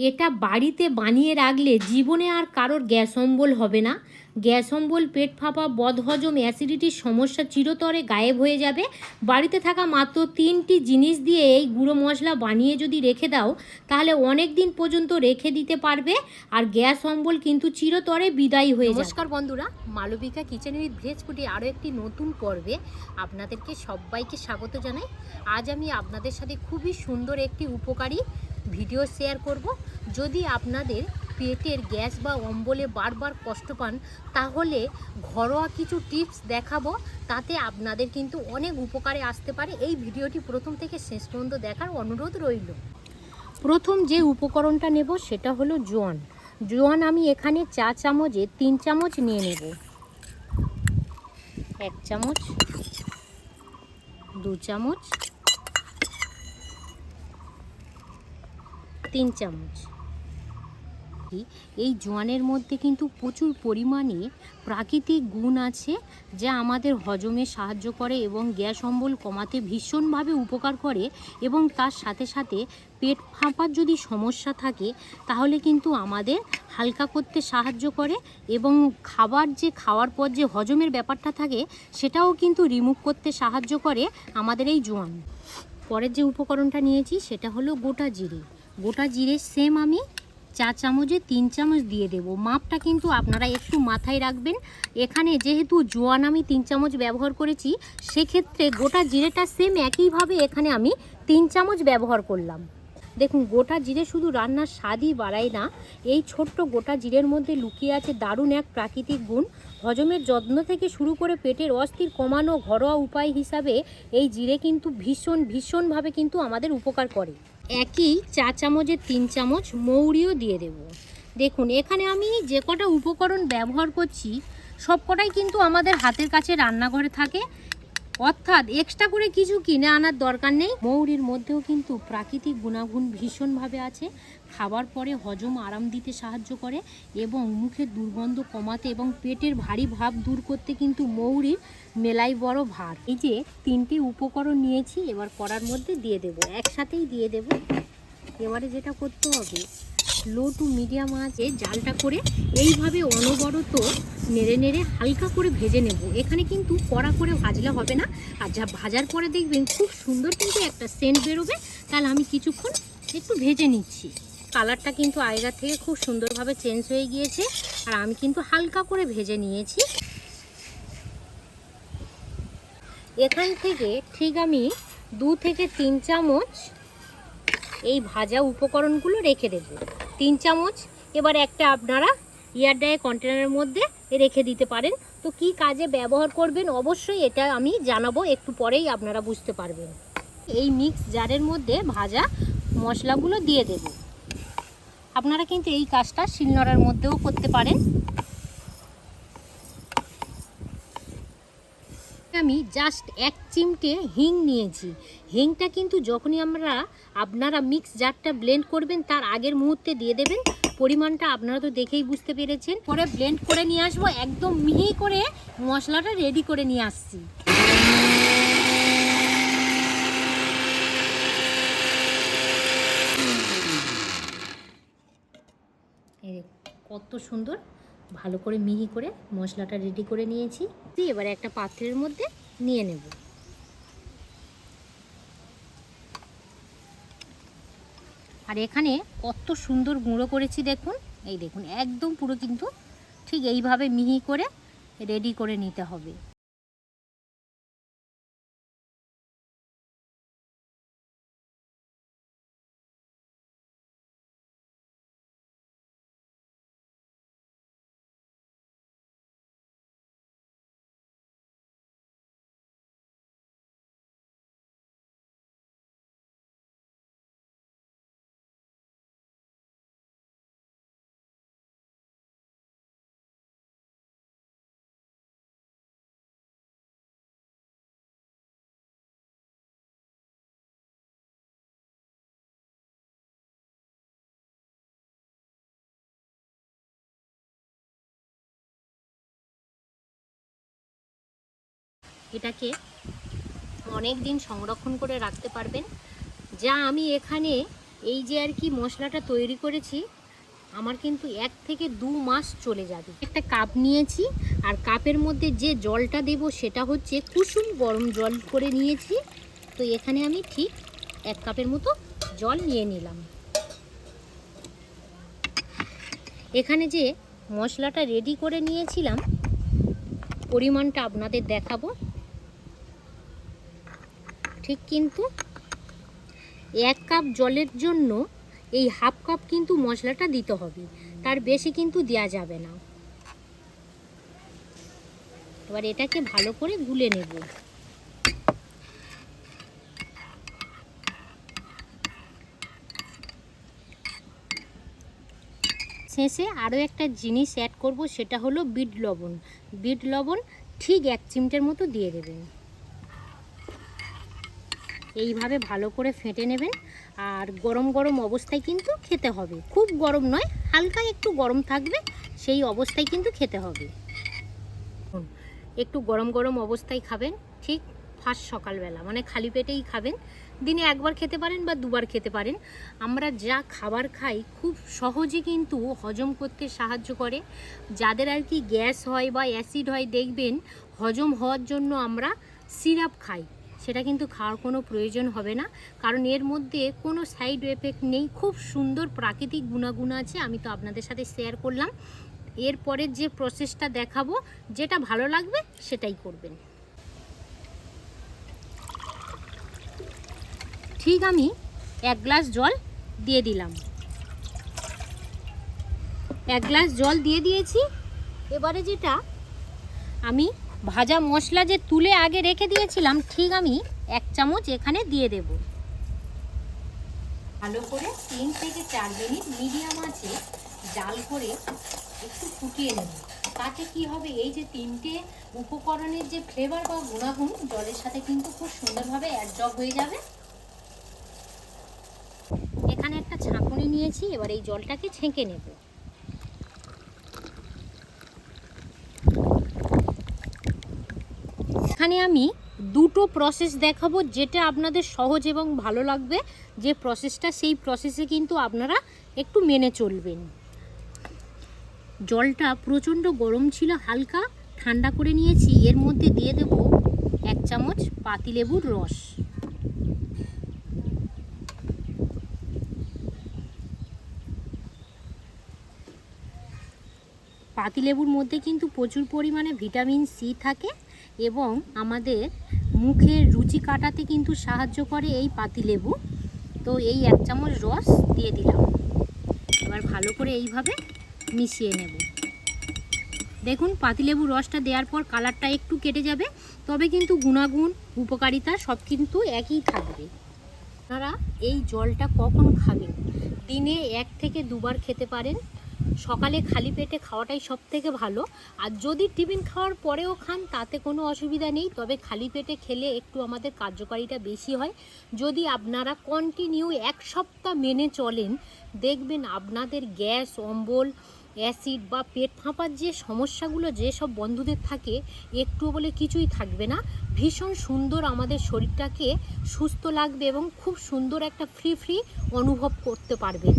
এটা বাড়িতে বানিয়ে রাখলে জীবনে আর কারোর গ্যাস অম্বল হবে না। গ্যাস অম্বল, পেট ফাঁপা, বদহজম, অ্যাসিডিটির সমস্যা চিরতরে গায়েব হয়ে যাবে। বাড়িতে থাকা মাত্র 3টি জিনিস দিয়ে এই গুঁড়ো মশলা বানিয়ে যদি রেখে দাও তাহলে অনেক দিন পর্যন্ত রেখে দিতে পারবে, আর গ্যাস অম্বল কিন্তু চিরতরে বিদায়ী হয়ে যাবে। নমস্কার বন্ধুরা, মালবিকা কিচেন উইথ ভেজ ফুডে আরও একটি নতুন পর্বে আপনাদেরকে সবাইকে স্বাগত জানাই। আজ আমি আপনাদের সাথে খুবই সুন্দর একটি উপকারী ভিডিও শেয়ার করব। যদি আপনাদের পেটের গ্যাস বা অম্বলে বারবার কষ্ট পান তাহলে ঘরোয়া কিছু টিপস দেখাবো, তাতে আপনাদের কিন্তু অনেক উপকারে আসতে পারে। এই ভিডিওটি প্রথম থেকে শেষ পর্যন্ত দেখার অনুরোধ রইল। প্রথম যে উপকরণটা নেব সেটা হলো জোয়ান। জোয়ান আমি এখানে চা চামচে 3 চামচ নিয়ে নেব। 1 চামচ, 2 চামচ, 3 চামচ। এই জোয়ানের মধ্যে কিন্তু প্রচুর পরিমাণে প্রাকৃতিক গুণ আছে যা আমাদের হজমে সাহায্য করে এবং গ্যাস অম্বল কমাতে ভীষণভাবে উপকার করে, এবং তার সাথে সাথে পেট ফাঁপার যদি সমস্যা থাকে তাহলে কিন্তু আমাদের হালকা করতে সাহায্য করে, এবং খাওয়ার পর যে হজমের ব্যাপারটা থাকে সেটাও কিন্তু রিমুভ করতে সাহায্য করে আমাদের এই জোয়ান। পরের যে উপকরণটা নিয়েছি সেটা হলো গোটা জিরে। গোটা জিরে সেম আমি চা চামচে 3 চামচ দিয়ে দেব। মাপটা কিন্তু আপনারা একটু মাথায় রাখবেন। এখানে যেহেতু জোয়ান আমি 3 চামচ ব্যবহার করেছি, সেক্ষেত্রে গোটা জিরেটা সেম একইভাবে এখানে আমি 3 চামচ ব্যবহার করলাম। দেখুন, গোটা জিরে শুধু রান্নার স্বাদই বাড়ায় না, এই ছোট্ট গোটা জিরের মধ্যে লুকিয়ে আছে দারুণ এক প্রাকৃতিক গুণ। হজমের যত্ন থেকে শুরু করে পেটের অস্থির কমানো ঘরোয়া উপায় হিসাবে এই জিরে কিন্তু ভীষণভাবে কিন্তু আমাদের উপকার করে। একই চা চামচের 3 চামচ মৌরিও দিয়ে দেব। দেখুন, এখানে আমি যে কটা উপকরণ ব্যবহার করছি সব কটাই কিন্তু আমাদের হাতের কাছে রান্নাঘরে থাকে, অর্থাৎ এক্সট্রা করে কিছু কিনে আনার দরকার নেই। মৌরির মধ্যেও কিন্তু প্রাকৃতিক গুণাগুণ ভীষণভাবে আছে। খাবার পরে হজম আরাম দিতে সাহায্য করে এবং মুখের দুর্গন্ধ কমাতে এবং পেটের ভারী ভাব দূর করতে কিন্তু মৌরির মেলাই বড় ভার। এই যে 3টি উপকরণ নিয়েছি, এবার কড়ার মধ্যে দিয়ে দেব, একসাথেই দিয়ে দেব। এবারে যেটা করতে হবে, লো টু মিডিয়াম আঁচে জালটা করে এইভাবে অনবরত নেড়ে নেড়ে হালকা করে ভেজে নেব। এখানে কিন্তু কড়া করে ভাজলে হবে না, আর যা ভাজার পরে দেখবেন খুব সুন্দর কিন্তু একটা সেন্ট বেরোবে। তাহলে আমি কিছুক্ষণ একটু ভেজে নিচ্ছি। কালারটা কিন্তু আগের থেকে খুব সুন্দরভাবে চেঞ্জ হয়ে গিয়েছে, আর আমি কিন্তু হালকা করে ভেজে নিয়েছি। এখান থেকে ঠিক আমি 2 থেকে 3 চামচ এই ভাজা উপকরণগুলো রেখে দেব। 3 চামচ। এবার একটা আপনারা এয়ারটাইট কন্টেনারের মধ্যে রেখে দিতে পারেন। তো কি কাজে ব্যবহার করবেন অবশ্যই এটা আমি জানাবো, একটু পরেই আপনারা বুঝতে পারবেন। এই মিক্স জারের মধ্যে ভাজা মশলাগুলো দিয়ে দেব। আপনারা কিন্তু এই কাজটা শিলনোড়ার মধ্যেও করতে পারেন। আমি জাস্ট 1 চিমটে হিং নিয়েছি। হিংটা কিন্তু যখনই আপনারা মিক্স জারটা ব্লেন্ড করবেন তার আগের মুহূর্তে দিয়ে দেবেন। পরিমাণটা আপনারা তো দেখেই বুঝতে পেরেছেন। পরে ব্লেন্ড করে নিয়ে আসবো, একদম মিহি করে মশলাটা রেডি করে নিয়ে আসছি। কত সুন্দর ভালো করে মিহি করে মশলাটা রেডি করে নিয়েছি। এবারে একটা পাত্রের মধ্যে নিয়ে নেব। আর এখানে কত সুন্দর গুঁড়ো করেছি দেখুন, এই দেখুন একদম পুরো কিন্তু ঠিক এইভাবে মিহি করে রেডি করে নিতে হবে। এটাকে অনেক দিন সংরক্ষণ করে রাখতে পারবেন। যা আমি এখানে এই যে আর কি মশলাটা তৈরি করেছি, আমার কিন্তু 1 থেকে 2 মাস চলে যাবে। একটা কাপ নিয়েছি, আর কাপের মধ্যে যে জলটা দেব সেটা হচ্ছে কুসুম গরম জল করে নিয়েছি। তো এখানে আমি ঠিক 1 কাপের মতো জল নিয়ে নিলাম। এখানে যে মশলাটা রেডি করে নিয়েছিলাম পরিমাণটা আপনাদের দেখাবো। ঠিক কিন্তু 1 কাপ জলের জন্য এই হাফ কাপ কিন্তু মশলাটা দিতে হবে, তার বেশি কিন্তু দেওয়া যাবে না। এবার এটাকে ভালো করে গুলে নেব। শেষে আরও একটা জিনিস অ্যাড করব, সেটা হলো বিট লবণ। বিট লবণ ঠিক 1 চিমটের মতো দিয়ে দেবেন। এইভাবে ভালো করে ফেটে নেবেন। আর গরম গরম অবস্থায় কিন্তু খেতে হবে, খুব গরম নয়, হালকা একটু গরম থাকবে সেই অবস্থায় কিন্তু খেতে হবে। একটু গরম গরম অবস্থায় খাবেন, ঠিক ফার্স্ট সকালবেলা, মানে খালি পেটেই খাবেন। দিনে 1 বার খেতে পারেন বা 2 বার খেতে পারেন। আমরা যা খাবার খাই খুব সহজে কিন্তু হজম করতে সাহায্য করে। যাদের আর কি গ্যাস হয় বা অ্যাসিড হয়, দেখবেন হজম হওয়ার জন্য আমরা সিরাপ খাই, সেটা কিন্তু খাওয়ার কোনো প্রয়োজন হবে না, কারণ এর মধ্যে কোনো সাইড এফেক্ট নেই। খুব সুন্দর প্রাকৃতিক গুণাগুণ আছে, আমি তো আপনাদের সাথে শেয়ার করলাম। এরপরের যে প্রসেসটা দেখাবো, যেটা ভালো লাগবে সেটাই করবেন। ঠিক আমি 1 গ্লাস জল দিয়ে দিলাম। 1 গ্লাস জল দিয়ে দিয়েছি। এবারে যেটা আমি ভাজা মশলা যে তুলে আগে রেখে দিয়েছিলাম, ঠিক আমি 1 চামচ এখানে দিয়ে দেব। ভালো করে 3 থেকে 4 মিনিট মিডিয়াম আঁচে জাল করে একটু ফুটিয়ে নেব। তাতে কি হবে, এই যে 3টে উপকরণের যে ফ্লেভার বা গুণাগুণ জলের সাথে কিন্তু খুব সুন্দরভাবে অ্যাডজর্ব হয়ে যাবে। এখানে একটা ছাঁকুনি নিয়েছি, এবার এই জলটাকে ছেঁকে নেব। এখানে আমি 2টো প্রসেস দেখাবো, যেটা আপনাদের সহজ এবং ভালো লাগবে। যে প্রসেসটা, সেই প্রসেসে কিন্তু আপনারা একটু মেনে চলবেন। জলটা প্রচণ্ড গরম ছিল, হালকা ঠান্ডা করে নিয়েছি। এর মধ্যে দিয়ে দেব 1 চামচ পাতিলেবুর রস। পাতিলেবুর মধ্যে কিন্তু প্রচুর পরিমাণে ভিটামিন সি থাকে এবং আমাদের মুখের রুচি কাটাতে কিন্তু সাহায্য করে এই পাতিলেবু। তো এই 1 চামচ রস দিয়ে দিলাম। এবার ভালো করে এইভাবে মিশিয়ে নেব। দেখুন পাতিলেবু রসটা দেওয়ার পর কালারটা একটু কেটে যাবে, তবে কিন্তু গুণাগুণ উপকারিতা সব কিন্তু একই থাকবে। আপনারা এই জলটা কখন খাবেন? দিনে 1 থেকে 2 বার খেতে পারেন। সকালে খালি পেটে খাওয়াটাই সব থেকে ভালো। আর যদি টিফিন খাওয়ার পরেও খান তাতে কোনো অসুবিধা নেই, তবে খালি পেটে খেলে একটু আমাদের কার্যকারিতা বেশি হয়। যদি আপনারা কন্টিনিউ 1 সপ্তাহ মেনে চলেন, দেখবেন আপনাদের গ্যাস, অম্বল, অ্যাসিড বা পেট ফাঁপার যে সমস্যাগুলো যেসব বন্ধুদের থাকে, একটু বলে কিছুই থাকবে না। ভীষণ সুন্দর আমাদের শরীরটাকে সুস্থ লাগবে এবং খুব সুন্দর একটা ফ্রি অনুভব করতে পারবেন।